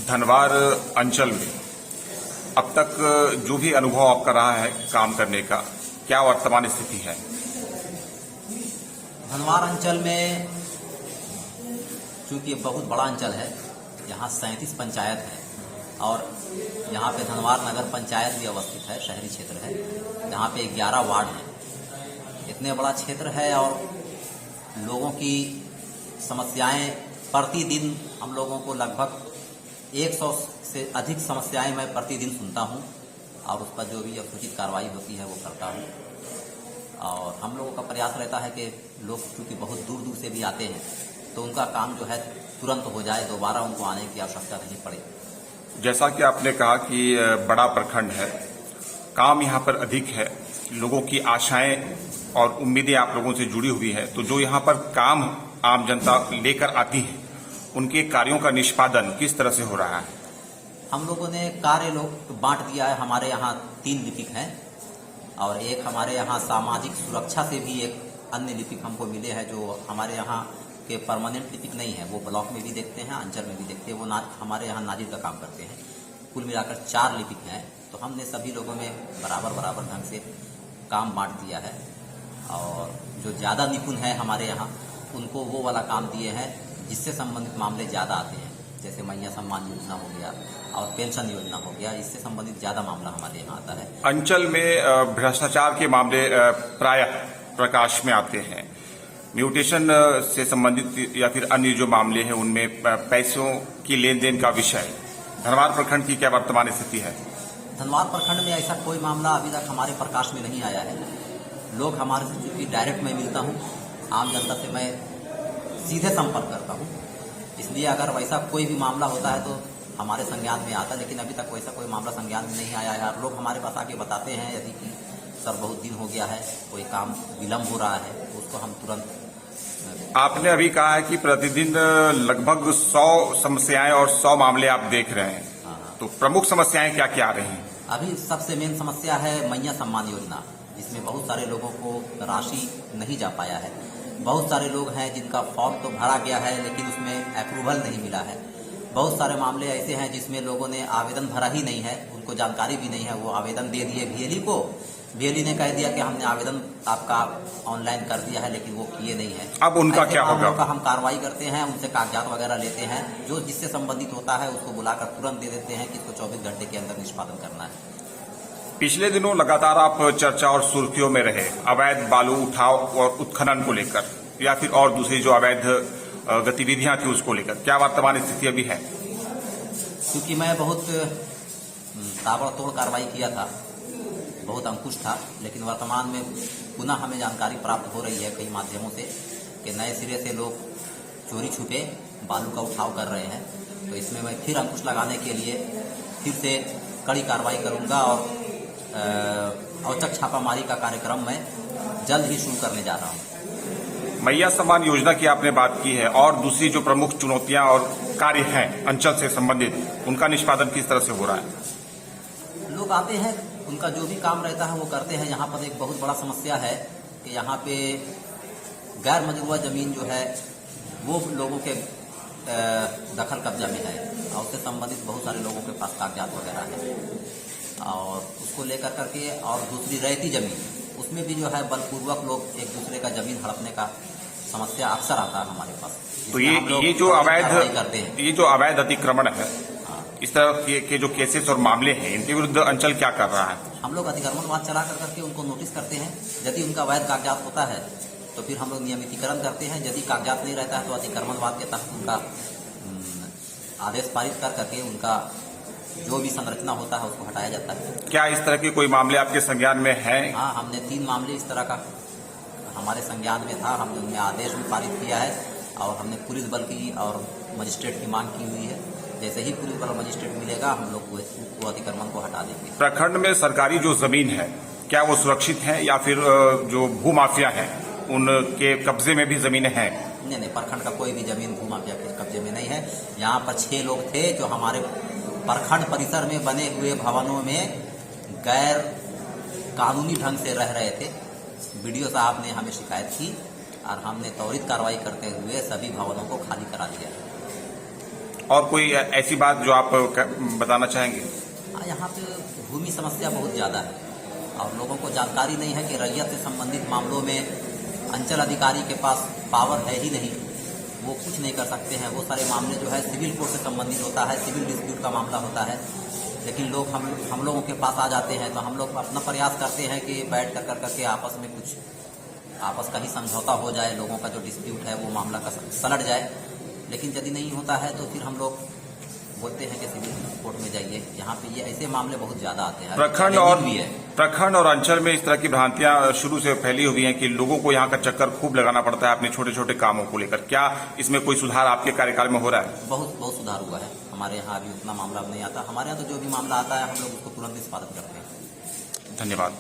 धनवार अंचल में अब तक जो भी अनुभव आपका रहा है काम करने का, क्या वर्तमान स्थिति है? धनवार अंचल में चूंकि बहुत बड़ा अंचल है, यहाँ 37 पंचायत है और यहाँ पे धनवार नगर पंचायत भी अवस्थित है, शहरी क्षेत्र है। यहाँ पे 11 वार्ड हैं। इतने बड़ा क्षेत्र है और लोगों की समस्याएं प्रतिदिन हम लोगों को लगभग 100 से अधिक समस्याएं मैं प्रतिदिन सुनता हूँ और उस पर जो भी उचित कार्रवाई होती है वो करता हूँ। और हम लोगों का प्रयास रहता है कि लोग क्योंकि बहुत दूर दूर से भी आते हैं तो उनका काम जो है तुरंत हो जाए, दोबारा उनको आने की आवश्यकता नहीं पड़े। जैसा कि आपने कहा कि बड़ा प्रखंड है, काम यहाँ पर अधिक है, लोगों की आशाएं और उम्मीदें आप लोगों से जुड़ी हुई है, तो जो यहाँ पर काम आम जनता लेकर आती है उनके कार्यों का निष्पादन किस तरह से हो रहा है? हम लोगों ने कार्य लोग बांट दिया है। हमारे यहाँ 3 लिपिक हैं और एक हमारे यहाँ सामाजिक सुरक्षा से भी एक अन्य लिपिक हमको मिले हैं जो हमारे यहाँ के परमानेंट लिपिक नहीं है। वो ब्लॉक में भी देखते हैं, अंचल में भी देखते हैं। वो हमारे यहाँ नाजिर का काम करते हैं। कुल मिलाकर 4 लिपिक हैं। तो हमने सभी लोगों में बराबर ढंग से काम बांट दिया है और जो ज़्यादा निपुण है हमारे यहाँ उनको वो वाला काम दिए हैं जिससे संबंधित मामले ज़्यादा आते हैं, जैसे मैया सम्मान योजना हो गया और पेंशन योजना हो गया। इससे संबंधित ज़्यादा मामला हमारे यहाँ आता है। अंचल में भ्रष्टाचार के मामले प्रायः प्रकाश में आते हैं। म्यूटेशन से संबंधित या फिर अन्य जो मामले हैं उनमें पैसों की लेन देन का विषय, धनवार प्रखंड की क्या वर्तमान स्थिति है? धनवार प्रखंड में ऐसा कोई मामला अभी तक हमारे प्रकाश में नहीं आया है। लोग हमारे से चूंकि डायरेक्ट मैं मिलता हूँ, आम जनता से मैं सीधे संपर्क करता हूँ, इसलिए अगर वैसा कोई भी मामला होता है तो हमारे संज्ञान में आता है। लेकिन अभी तक वैसा कोई मामला संज्ञान में नहीं आया है। लोग हमारे पास आके बताते हैं यदि कि सर बहुत दिन हो गया है, कोई काम विलम्ब हो रहा है, तो उसको हम तुरंत। आपने अभी कहा है कि प्रतिदिन लगभग 100 समस्याएं और 100 मामले आप देख रहे हैं। तो प्रमुख समस्याएं क्या क्या आ रही हैं? अभी सबसे मेन समस्या है मैया सम्मान योजना। इसमें बहुत सारे लोगों को राशि नहीं जा पाया है। बहुत सारे लोग हैं जिनका फॉर्म तो भरा गया है लेकिन उसमें अप्रूवल नहीं मिला है। बहुत सारे मामले ऐसे हैं जिसमें लोगों ने आवेदन भरा ही नहीं है, उनको जानकारी भी नहीं है। वो आवेदन दे दिए VLE को, VLE ने कह दिया कि हमने आवेदन आपका ऑनलाइन कर दिया है, लेकिन वो किए नहीं है। अब उनका क्या होगा? उनका हम कार्रवाई करते हैं, उनसे कागजात वगैरह लेते हैं, जो जिससे संबंधित होता है उसको बुलाकर तुरंत दे देते हैं कि इसको 24 घंटे के अंदर निष्पादन करना है। पिछले दिनों लगातार आप चर्चा और सुर्खियों में रहे अवैध बालू उठाव और उत्खनन को लेकर या फिर और दूसरी जो अवैध गतिविधियां थी उसको लेकर, क्या वर्तमान स्थिति अभी है? क्योंकि मैं बहुत ताबड़तोड़ कार्रवाई किया था, बहुत अंकुश था, लेकिन वर्तमान में पुनः हमें जानकारी प्राप्त हो रही है कई माध्यमों से कि नए सिरे से लोग चोरी छुपे बालू का उठाव कर रहे हैं। तो इसमें मैं फिर अंकुश लगाने के लिए फिर से कड़ी कार्रवाई करूंगा और औचक छापामारी का कार्यक्रम मैं जल्द ही शुरू करने जा रहा हूं। मैया सम्मान योजना की आपने बात की है और दूसरी जो प्रमुख चुनौतियां और कार्य हैं अंचल से संबंधित, उनका निष्पादन किस तरह से हो रहा है? लोग आते हैं, उनका जो भी काम रहता है वो करते हैं। यहाँ पर एक बहुत बड़ा समस्या है कि यहाँ पे गैर मजरूआ जमीन जो है वो लोगों के दखल कब्जा में है और उससे संबंधित बहुत सारे लोगों के पास कागजात वगैरह है और उसको लेकर करके, और दूसरी रहती जमीन उसमें भी जो है बलपूर्वक लोग एक दूसरे का जमीन हड़पने का समस्या अक्सर आता है हमारे पास। तो ये जो अवैध करते हैं, ये जो अवैध अतिक्रमण है, इस तरह के जो केसेस और मामले हैं, इनके विरुद्ध अंचल क्या कर रहा है? हम लोग अतिक्रमणवाद चला करके उनको नोटिस करते हैं। यदि उनका अवैध कागजात होता है तो फिर हम लोग नियमितीकरण करते हैं। यदि कागजात नहीं रहता है तो अतिक्रमणवाद के तहत उनका आदेश पारित कर करके उनका जो भी संरचना होता है उसको हटाया जाता है। क्या इस तरह के कोई मामले आपके संज्ञान में हैं? हाँ, हमने 3 मामले इस तरह का हमारे संज्ञान में था। हमने उनमें आदेश भी पारित किया है और हमने पुलिस बल की और मजिस्ट्रेट की मांग की हुई है। जैसे ही पुलिस बल मजिस्ट्रेट मिलेगा हम लोग वो अतिक्रमण को हटा देंगे। प्रखंड में सरकारी जो जमीन है क्या वो सुरक्षित है या फिर जो भूमाफिया है उनके कब्जे में भी जमीनें हैं? नहीं, प्रखंड का कोई भी जमीन भूमाफिया के कब्जे में नहीं है। यहाँ पर 6 लोग थे जो हमारे प्रखंड परिसर में बने हुए भवनों में गैर कानूनी ढंग से रह रहे थे। BDO साहब ने हमें शिकायत की और हमने त्वरित कार्रवाई करते हुए सभी भवनों को खाली करा दिया। और कोई ऐसी बात जो आप बताना चाहेंगे? हाँ, यहाँ पे भूमि समस्या बहुत ज़्यादा है और लोगों को जानकारी नहीं है कि रैयत से संबंधित मामलों में अंचल अधिकारी के पास पावर है ही नहीं, वो कुछ नहीं कर सकते हैं। वो सारे मामले जो है सिविल कोर्ट से संबंधित होता है, सिविल डिस्प्यूट का मामला होता है, लेकिन लोग हम लोगों के पास आ जाते हैं तो हम लोग अपना प्रयास करते हैं कि बैठ कर करके आपस में कुछ आपस का ही समझौता हो जाए, लोगों का जो डिस्प्यूट है वो मामला का सलट जाए। लेकिन यदि नहीं होता है तो फिर हम लोग बोलते हैं कि सिविल कोर्ट में जाइए। यहाँ पे ये ऐसे मामले बहुत ज्यादा आते हैं। प्रखंड और अंचल में इस तरह की भ्रांतियां शुरू से फैली हुई हैं कि लोगों को यहाँ का चक्कर खूब लगाना पड़ता है अपने छोटे छोटे कामों को लेकर। क्या इसमें कोई सुधार आपके कार्यकाल में हो रहा है? बहुत सुधार हुआ है। हमारे यहाँ अभी उतना मामला नहीं आता। हमारे यहाँ तो जो भी मामला आता है हम लोग उसको तुरंत निष्पादित करते हैं। धन्यवाद।